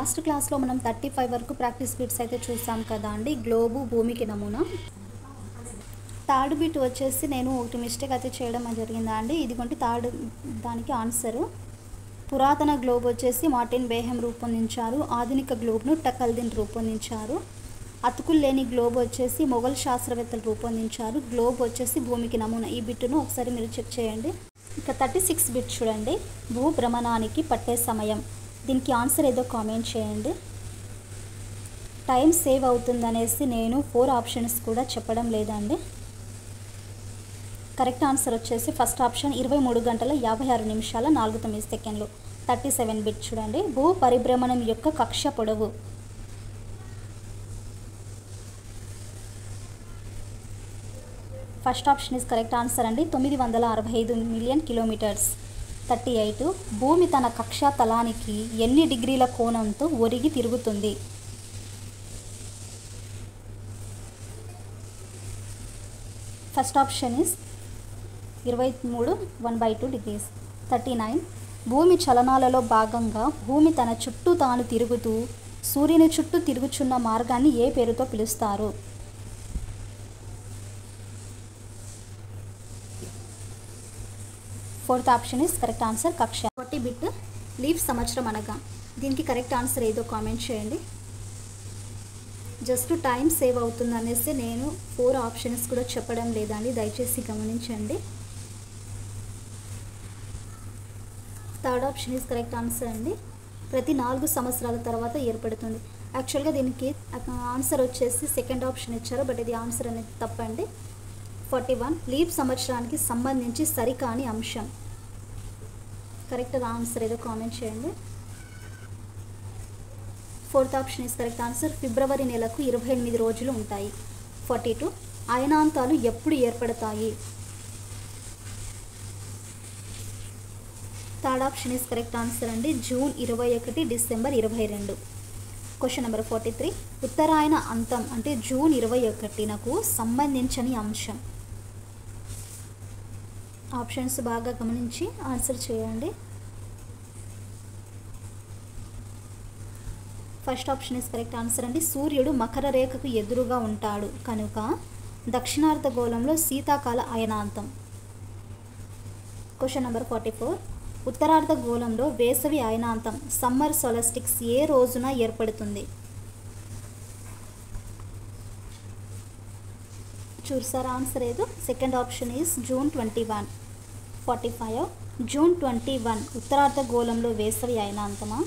Last క్లాస్లో మనం 35 వరకు ప్రాక్టీస్ బిట్స్ అయితే చూసాం కదా అండి. గ్లోబు భూమికి నమూనా. థర్డ్ బిట్ వచ్చేసి నేను ఒకటి మిస్టేక్ అయితే చేయడం జరిగిందా అండి. ఇదిగోండి థర్డ్ దానికి ఆన్సరు. పురాతన గ్లోబ్ వచ్చేసి మార్టిన్ బేహం రూపొందించారు. ఆధునిక గ్లోబ్ను టకల్దిన్ రూపొందించారు. అతుకులు లేని గ్లోబ్ వచ్చేసి మొఘల్ శాస్త్రవేత్తలు రూపొందించారు. గ్లోబ్ వచ్చేసి భూమికి నమూనా. ఈ బిట్టును ఒకసారి మీరు చెక్ చేయండి. ఇక 36 బిట్ చూడండి. భూభ్రమణానికి పట్టే సమయం. దీనికి ఆన్సర్ ఏదో కామెంట్ చేయండి. టైం సేవ్ అవుతుందనేసి నేను 4 ఆప్షన్స్ కూడా చెప్పడం లేదండి. కరెక్ట్ ఆన్సర్ వచ్చేసి ఫస్ట్ ఆప్షన్ 23 గంటల 56 నిమిషాల 49 సెకండ్లు. 37 బిట్ చూడండి. భూ పరిభ్రమణం యొక్క కక్ష పొడవు. First option is correct answer అండి. 965 మిలియన్ కిలోమీటర్స్. 38. భూమి తన కక్షా తలానికి ఎన్ని డిగ్రీల కోణంతో ఒరిగి తిరుగుతుంది? First option is 23 1/2 degrees. 39. భూమి చలనాలలో భాగంగా భూమి తన చుట్టూ తాను తిరుగుతూ సూర్యుని చుట్టూ తిరుగుచున్న మార్గాన్ని ఏ పేరుతో పిలుస్తారు? Fourth option is correct answer కక్ష. 40 బిట్ లీఫ్ సంవత్సరం అనగా. దీనికి కరెక్ట్ ఆన్సర్ ఏదో కామెంట్ చేయండి. జస్ట్ టైం సేవ్ అవుతుంది అనేసి నేను 4 ఆప్షన్స్ కూడా చెప్పడం లేదండి, దయచేసి గమనించండి. Third option is correct answer అండి. ప్రతి 4 సంవత్సరాల తర్వాత ఏర్పడుతుంది. యాక్చువల్గా దీనికి ఆన్సర్ వచ్చేసి సెకండ్ ఆప్షన్ ఇచ్చారు, బట్ ఇది ఆన్సర్ అనేది తప్పండి. 41. లీప్ సంవత్సరానికి సంబంధించి సరికాని అంశం. కరెక్ట్ ఆన్సర్ ఏదో కామెంట్ చేయండి. Fourth option is correct answer. ఫిబ్రవరి నెలకు 28 రోజులు ఉంటాయి. 42. అయనాంతాలు ఎప్పుడు ఏర్పడతాయి? Third option is correct answer అండి. June 21, December 22. Question number 43. ఉత్తరాయణ అంతం అంటే జూన్ 21కు సంబంధించని అంశం. ఆప్షన్స్ బాగా గమనించి ఆన్సర్ చేయండి. First option is correct answer అండి. సూర్యుడు మకర రేఖకు ఎదురుగా ఉంటాడు కనుక దక్షిణార్ధగోళంలో శీతాకాల అయనాంతం. Question number 44. ఉత్తరార్ధగోళంలో వేసవి అయనాంతం సమ్మర్ సోలస్టిక్స్ ఏ రోజున ఏర్పడుతుంది? చూసారా ఆన్సర్ ఏదో? Second option is June 21. 45. June 21 ఉత్తరార్ధగోళంలో వేసవి అయనాంతమా?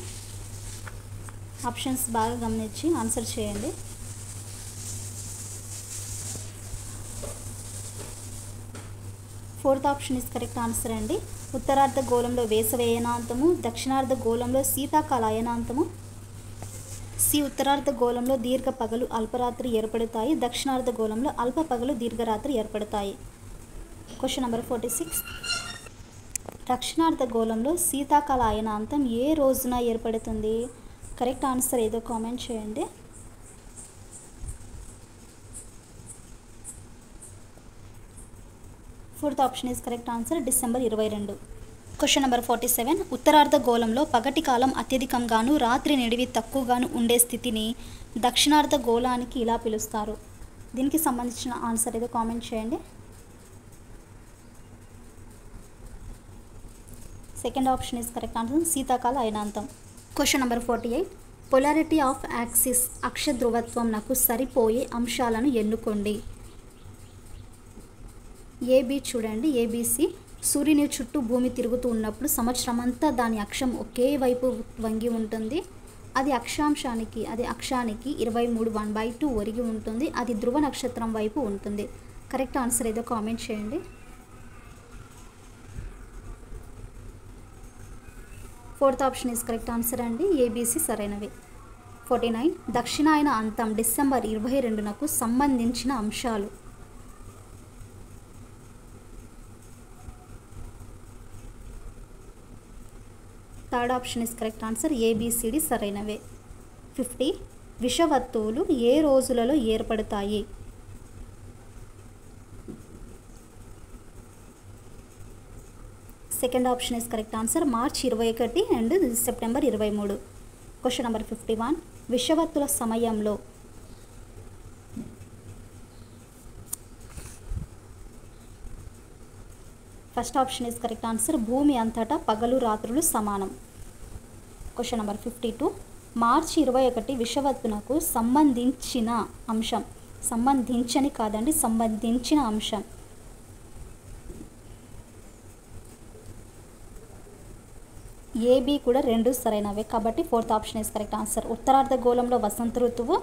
ఆప్షన్స్ బాగా గమనించి ఆన్సర్ చేయండి. Fourth option is correct answer అండి. ఉత్తరార్ధగోళంలో వేసవి అయనాంతము, దక్షిణార్ధగోళంలో శీతాకాల అయనాంతము. సి ఉత్తరార్ధగోళంలో దీర్ఘ పగలు అల్పరాత్రి ఏర్పడతాయి, దక్షిణార్ధగోళంలో అల్ప పగలు దీర్ఘరాత్రి ఏర్పడతాయి. Question number 46. దక్షిణార్ధగోళంలో శీతాకాల అయనాంతం ఏ రోజున ఏర్పడుతుంది? కరెక్ట్ ఆన్సర్ ఏదో కామెంట్ చేయండి. Fourth option is correct answer December 22. Question number 47. ఉత్తరార్ధగోళంలో పగటి కాలం అత్యధికంగాను రాత్రి నిడివి తక్కువగాను ఉండే స్థితిని దక్షిణార్ధగోళానికి ఇలా పిలుస్తారు. దీనికి సంబంధించిన ఆన్సర్ ఏదో కామెంట్ చేయండి. Second option is correct answer శీతాకాల అయనాంతం. Question number 48. Polarity of axis అక్ష ధ్రువత్వం నాకు సరిపోయే అంశాలను ఎన్నుకోండి. ఏబి చూడండి. ఏబిసి. సూర్యుని చుట్టూ భూమి తిరుగుతూ ఉన్నప్పుడు సంవత్సరం అంతా దాని అక్షం ఒకే వైపు వంగి ఉంటుంది. అది అక్షాంశానికి అక్షానికి 23 1/2 ఒరిగి ఉంటుంది. అది ధ్రువ నక్షత్రం వైపు ఉంటుంది. కరెక్ట్ ఆన్సర్ ఏదో కామెంట్ చేయండి. Fourth option is correct answer అండి. ఏబిసి సరైనవి. 49. దక్షిణాయన అంతం డిసెంబర్ 22కు సంబంధించిన అంశాలు. Third option is correct answer. A B C D సరైనవే. 50. విషవత్తువులు ఏ రోజులలో ఏర్పడతాయి? Second option is correct answer. March 21 and September 23. Question number 51 విషవత్తుల సమయంలో first option is correct answer. భూమి అంతటా పగలు రాత్రులు సమానం. క్వశ్చన్ నెంబర్ 52 మార్చి 21 విషవత్తునకు సంబంధించిన అంశం. సంబంధించని కాదండి, సంబంధించిన అంశం. ఏబి కూడా రెండు సరైనవే కాబట్టి fourth option is correct answer. ఉత్తరార్ధగోళంలో వసంత ఋతువు,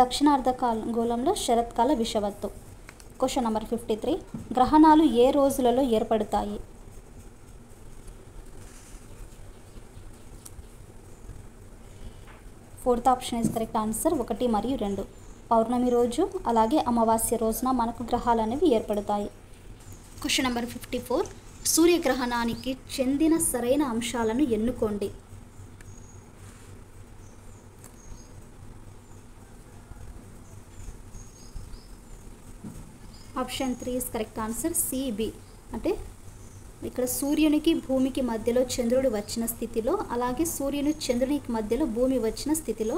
దక్షిణార్ధగోళంలో శరత్కాల విషవత్తు. క్వశ్చన్ నెంబర్ 53 గ్రహణాలు ఏ రోజులలో ఏర్పడతాయి? Fourth option is correct answer. 1 మరియు 2 పౌర్ణమి రోజు అలాగే అమావాస్య రోజున మనకు గ్రహాలు అనేవి ఏర్పడతాయి. క్వశ్చన్ నెంబర్ 54 సూర్యగ్రహణానికి చెందిన సరైన అంశాలను ఎన్నుకోండి. Option 3 is correct answer. C B అంటే ఇక్కడ సూర్యునికి భూమికి మధ్యలో చంద్రుడు వచ్చిన స్థితిలో, అలాగే సూర్యుని చంద్రునికి మధ్యలో భూమి వచ్చిన స్థితిలో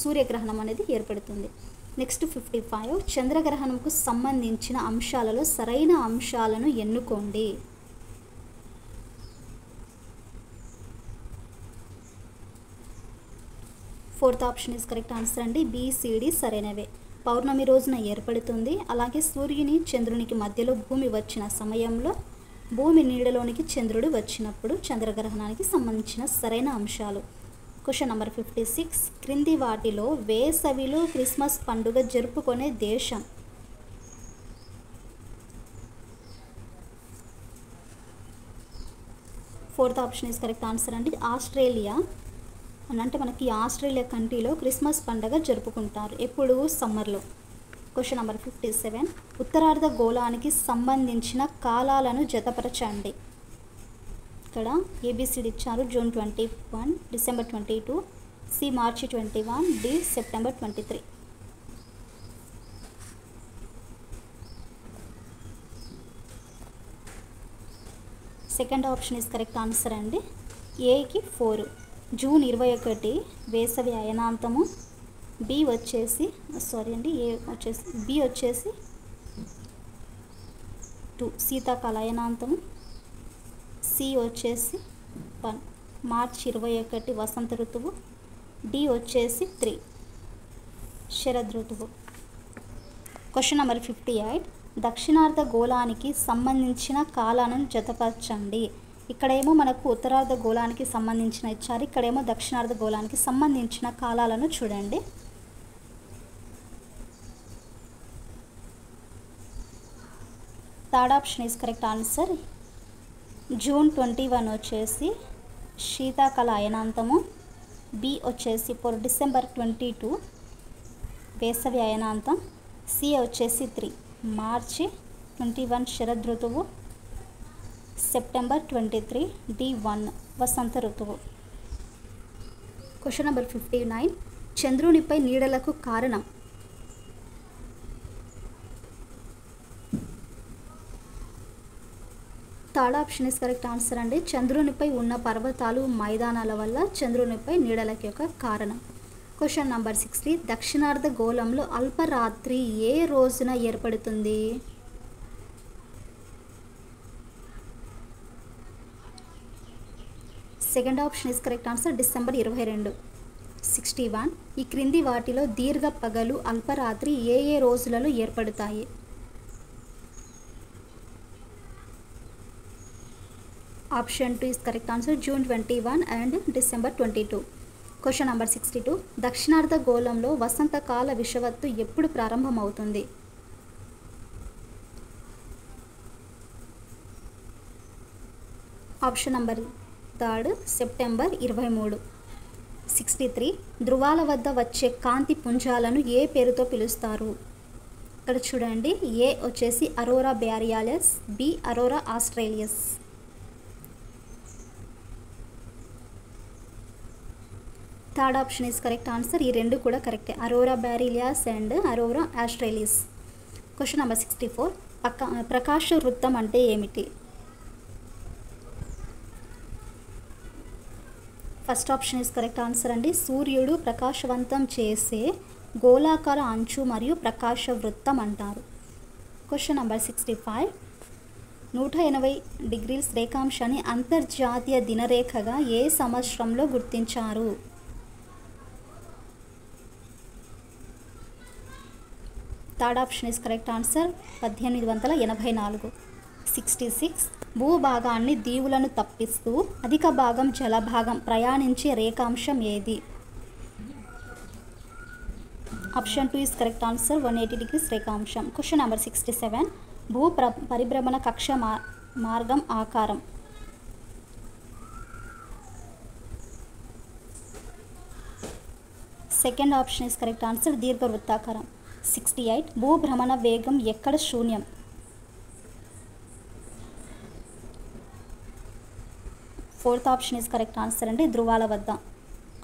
సూర్యగ్రహణం అనేది ఏర్పడుతుంది. నెక్స్ట్ 55 చంద్రగ్రహణంకు సంబంధించిన అంశాలలో సరైన అంశాలను ఎన్నుకోండి. Fourth option is correct answer అండి. బిసిడి సరైనవే. పౌర్ణమి రోజున ఏర్పడుతుంది, అలాగే సూర్యుని చంద్రునికి మధ్యలో భూమి వచ్చిన సమయంలో, భూమి నీడలోనికి చంద్రుడు వచ్చినప్పుడు చంద్రగ్రహణానికి సంబంధించిన సరైన అంశాలు. క్వశ్చన్ నెంబర్ 56 క్రింది వాటిలో వేసవిలో క్రిస్మస్ పండుగ జరుపుకునే దేశం. Fourth option is correct answer అండి. ఆస్ట్రేలియా అని అంటే మనకి ఆస్ట్రేలియా కంట్రీలో క్రిస్మస్ పండుగ జరుపుకుంటారు. ఎప్పుడు? సమ్మర్లో. క్వశ్చన్ నెంబర్ 57 ఉత్తరార్ధ గోళానికి సంబంధించిన కాలాలను జతపరచండి. ఇక్కడ ఏబిసిడి ఇచ్చారు. జూన్ 21, డిసెంబర్ 22, సి మార్చి 21, D September 23. Second option is correct answer అండి. ఏకి 4 జూన్ 21 వేసవి అయనాంతము, బి వచ్చేసి ఏ వచ్చేసి బి వచ్చేసి 2 శీతాకాల అయనాంతము, సి వచ్చేసి 1 మార్చి 21 వసంత ఋతువు, డి వచ్చేసి 3 శరద్ ఋతువు. క్వశ్చన్ నెంబర్ 58 దక్షిణార్ధ గోళానికి సంబంధించిన కాలాలను జతపరచండి. ఇక్కడేమో మనకు ఉత్తరార్ధ గోళానికి సంబంధించిన ఇచ్చారు, ఇక్కడేమో దక్షిణార్ధ గోళానికి సంబంధించిన కాలాలను చూడండి. Third option is correct answer. June 21 వచ్చేసి శీతాకాల అయనాంతము, బి వచ్చేసి డిసెంబర్ 22 వేసవి అయనాంతం, సి వచ్చేసి 3 మార్చి 21 శరద్ ఋతువు, సెప్టెంబర్ 23 డి 1 వసంత ఋతువు. క్వశ్చన్ నెంబర్ 59 చంద్రునిపై నీడలకు కారణం. Third option is correct answer అండి. చంద్రునిపై ఉన్న పర్వతాలు మైదానాల వల్ల చంద్రునిపై నీడలకి యొక్క కారణం. క్వశ్చన్ నెంబర్ 60 దక్షిణార్ధ గోళంలో అల్పరాత్రి ఏ రోజున ఏర్పడుతుంది? Second option is correct answer December 22. 61 ఈ క్రింది వాటిలో దీర్ఘ పగలు అల్పరాత్రి ఏ ఏ రోజులలో ఏర్పడతాయి? Option 2 is correct answer June 21 and December 22. Question number 62 దక్షిణార్ధ గోళంలో వసంతకాల విషవత్తు ఎప్పుడు ప్రారంభమవుతుంది? Option number 3 September 23. 63 ధృవాల వద్ద వచ్చే కాంతి పుంజాలను ఏ పేరుతో పిలుస్తారు? ఇక్కడ చూడండి, ఏ వచ్చేసి aurora borealis, B aurora australis. Third option is correct answer. ఈ రెండు కూడా కరెక్టే, aurora borealis and aurora australis. Question number 64 ప్రకాశ వృత్తం అంటే ఏమిటి? First option is correct answer అండి. సూర్యుడు ప్రకాశవంతం చేసే గోళాకార అంచు మరియు ప్రకాశ వృత్తం అంటారు. Question number 65. 180 డిగ్రీల రేఖాంశాన్ని అంతర్జాతీయ దినరేఖగా ఏ సంవత్సరంలో గుర్తించారు? Third option is correct answer 1884. 66. భూభాగాన్ని దీవులను తప్పిస్తూ అధిక భాగం జలభాగం ప్రయాణించే రేఖాంశం ఏది? Option 2 is correct answer 180 degrees రేఖాంశం. Question number 67. పరిభ్రమణ కక్ష మార్గం ఆకారం. Second option is correct answer దీర్ఘవృత్తాకారం. 68. భూభ్రమణ వేగం ఎక్కడ శూన్యం? Fourth option is correct answer అండి ధృవాల వద్ద.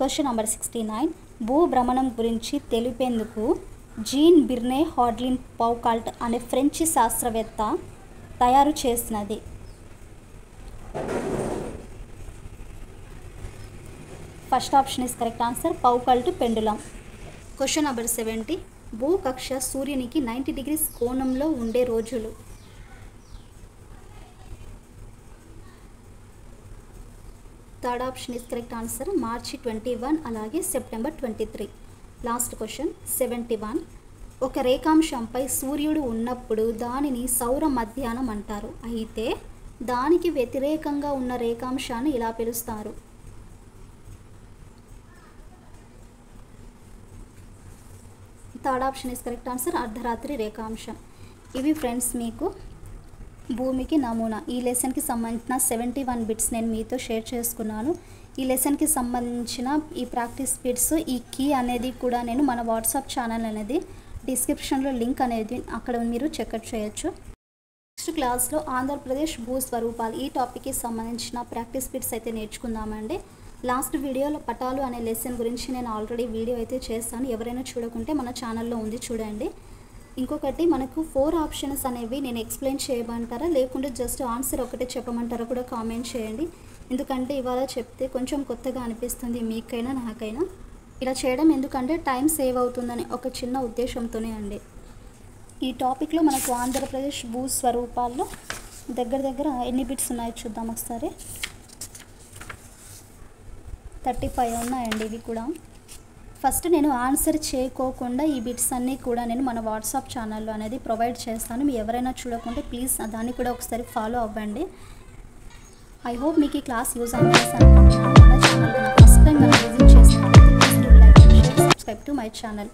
Question number 69. భూభ్రమణం గురించి తెలిపేందుకు జీన్ బిర్నే హాడ్లిన్ పౌకాల్ట్ అనే ఫ్రెంచి శాస్త్రవేత్త తయారు చేసినది. First option is correct answer Foucault pendulum. Question number 70. భూకక్ష సూర్యునికి 90 డిగ్రీస్ కోణంలో ఉండే రోజులు. Third option is correct answer మార్చి 21 అలాగే సెప్టెంబర్ 23. Last question 71. ఒక రేఖాంశంపై సూర్యుడు ఉన్నప్పుడు దానిని సౌర మధ్యాహ్నం అంటారు. అయితే దానికి వ్యతిరేకంగా ఉన్న రేఖాంశాన్ని ఇలా పిలుస్తారు. Third option is correct answer అర్ధరాత్రి రేఖాంశం. ఇవి ఫ్రెండ్స్ మీకు భూమికి నమూనా ఈ లెసన్కి సంబంధించిన 71 బిట్స్ నేను మీతో షేర్ చేసుకున్నాను. ఈ లెసన్కి సంబంధించిన ఈ ప్రాక్టీస్ బిట్స్ ఈ కీ అనేది కూడా నేను మన వాట్సాప్ ఛానల్ అనేది డిస్క్రిప్షన్లో లింక్ అనేది అక్కడ మీరు చెక్అవుట్ చేయొచ్చు. నెక్స్ట్ క్లాస్లో ఆంధ్రప్రదేశ్ భూస్వరూపాలు ఈ టాపిక్కి సంబంధించిన ప్రాక్టీస్ బిట్స్ అయితే నేర్చుకుందామండి. లాస్ట్ వీడియోలో పటాలు అనే లెసన్ గురించి నేను ఆల్రెడీ వీడియో అయితే చేస్తాను. ఎవరైనా చూడకుంటే మన ఛానల్లో ఉంది చూడండి. ఇంకొకటి మనకు 4 ఆప్షన్స్ అనేవి నేను ఎక్స్ప్లెయిన్ చేయమంటారా లేకుంటే జస్ట్ ఆన్సర్ ఒకటే చెప్పమంటారా కూడా కామెంట్ చేయండి. ఎందుకంటే ఇవాళ చెప్తే కొంచెం కొత్తగా అనిపిస్తుంది మీకైనా నాకైనా. ఇలా చేయడం ఎందుకంటే టైం సేవ్ అవుతుందని ఒక చిన్న ఉద్దేశంతోనే అండి. ఈ టాపిక్లో మనకు ఆంధ్రప్రదేశ్ భూస్వరూపాల్లో దగ్గర ఎన్ని బిట్స్ ఉన్నాయో చూద్దాం ఒకసారి. 35 ఉన్నాయండి ఇవి కూడా. ఫస్ట్ నేను ఆన్సర్ చేయకోకుండా ఈ బిట్స్ అన్నీ కూడా నేను మన వాట్సాప్ ఛానల్లో అనేది ప్రొవైడ్ చేస్తాను. మీరు ఎవరైనా చూడకుంటే ప్లీజ్ దాన్ని కూడా ఒకసారి ఫాలో అవ్వండి. ఐ హోప్ మీకు ఈ క్లాస్ యూజ్ అనిపిస్తుంది అనుకుంటున్నాను. మన ఛానల్ ఫస్ట్ టైం మనం విజిట్ చేసినట్లయితే please do like and share subscribe to my channel.